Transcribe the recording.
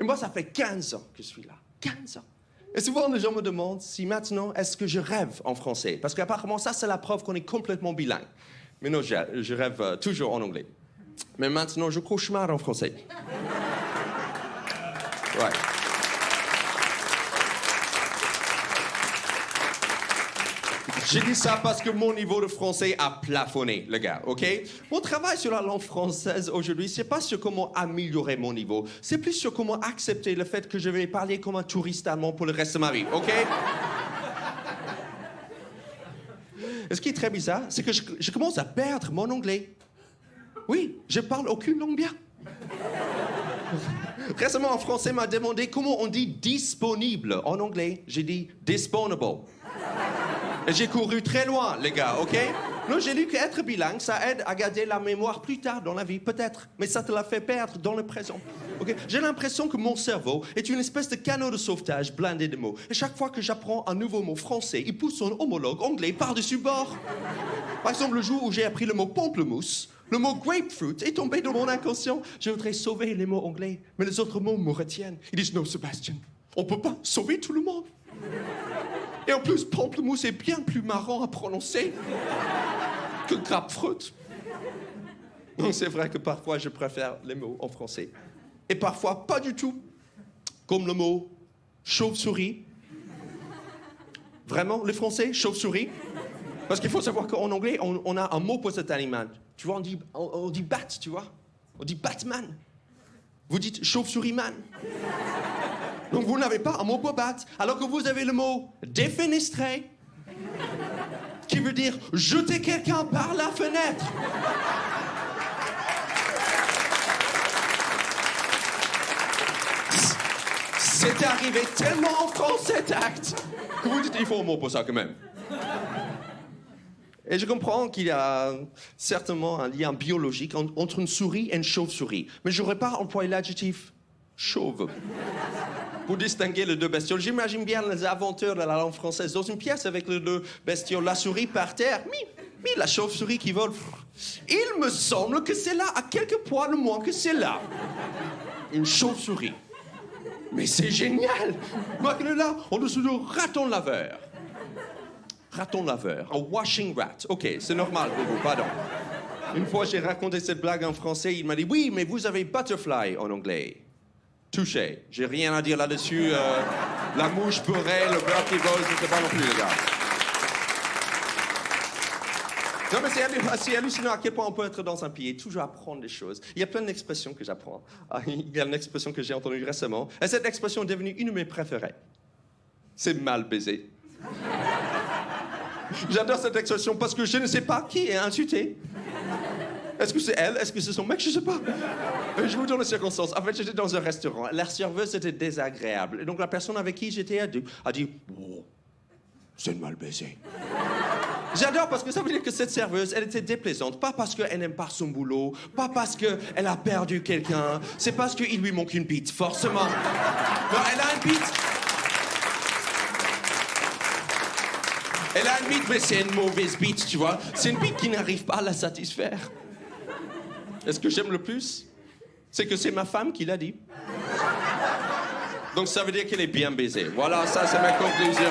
Et moi, ça fait 15 ans que je suis là. 15 ans. Et souvent, les gens me demandent si maintenant, est-ce que je rêve en français? Parce qu'apparemment, ça, c'est la preuve qu'on est complètement bilingue. Mais non, je rêve toujours en anglais. Mais maintenant, je cauchemar en français. Ouais. J'ai dit ça parce que mon niveau de français a plafonné, les gars, OK? Mon travail sur la langue française aujourd'hui, c'est pas sur comment améliorer mon niveau, c'est plus sur comment accepter le fait que je vais parler comme un touriste allemand pour le reste de ma vie, OK? Et ce qui est très bizarre, c'est que je commence à perdre mon anglais. Oui, je parle aucune langue bien. Récemment, un Français m'a demandé comment on dit disponible en anglais. J'ai dit disponible. Et j'ai couru très loin, les gars, OK? Non, j'ai lu qu'être bilingue, ça aide à garder la mémoire plus tard dans la vie, peut-être. Mais ça te la fait perdre dans le présent. OK? J'ai l'impression que mon cerveau est une espèce de canot de sauvetage blindé de mots. Et chaque fois que j'apprends un nouveau mot français, il pousse son homologue anglais par-dessus bord. Par exemple, le jour où j'ai appris le mot pamplemousse, le mot grapefruit est tombé dans mon inconscient. Je voudrais sauver les mots anglais, mais les autres mots me retiennent. Ils disent « Non, Sébastien, on peut pas sauver tout le monde. » Et en plus, pamplemousse est bien plus marrant à prononcer que grapefruit. Donc c'est vrai que parfois, je préfère les mots en français. Et parfois, pas du tout. Comme le mot chauve-souris. Vraiment, les Français, chauve-souris? Parce qu'il faut savoir qu'en anglais, on a un mot pour cet animal. Tu vois, on dit bat, tu vois. On dit Batman. Vous dites chauve-souris-man. Donc vous n'avez pas un mot pour battre, alors que vous avez le mot défenestré, qui veut dire jeter quelqu'un par la fenêtre. C'est arrivé tellement en France cet acte que vous dites il faut un mot pour ça quand même. Et je comprends qu'il y a certainement un lien biologique entre une souris et une chauve-souris, mais je n'aurais pas employé l'adjectif chauve pour distinguer les deux bestioles. J'imagine bien les aventures de la langue française dans une pièce avec les deux bestioles, la souris par terre, la chauve-souris qui vole. Il me semble que c'est là à quelques poils moins que c'est là. Une chauve-souris. Mais c'est génial! Regarde là, en dessous du raton laveur. Raton laveur, un washing rat. OK, c'est normal pour vous, pardon. Une fois, j'ai raconté cette blague en français, il m'a dit « Oui, mais vous avez butterfly en anglais. » Touché. J'ai rien à dire là-dessus. La mouche pourrait, le beurre qui vole, je ne sais pas non plus, les gars. Non, mais c'est hallucinant à quel point on peut être dans un pays et toujours apprendre des choses. Il y a plein d'expressions que j'apprends. Il y a une expression que j'ai entendue récemment. Et cette expression est devenue une de mes préférées. C'est mal baisé. J'adore cette expression parce que je ne sais pas qui est insulté. Est-ce que c'est elle? Est-ce que c'est son mec? Je ne sais pas. Je vous donne les circonstances. En fait, j'étais dans un restaurant. La serveuse était désagréable. Et donc, la personne avec qui j'étais a dit oh, c'est mal baisé. J'adore parce que ça veut dire que cette serveuse, elle était déplaisante. Pas parce qu'elle n'aime pas son boulot, pas parce qu'elle a perdu quelqu'un. C'est parce qu'il lui manque une bite, forcément. Non, elle a une bite. Elle a une bite, mais c'est une mauvaise bite, tu vois. C'est une bite qui n'arrive pas à la satisfaire. Et ce que j'aime le plus, c'est que c'est ma femme qui l'a dit. Donc ça veut dire qu'elle est bien baisée. Voilà, ça c'est ma conclusion.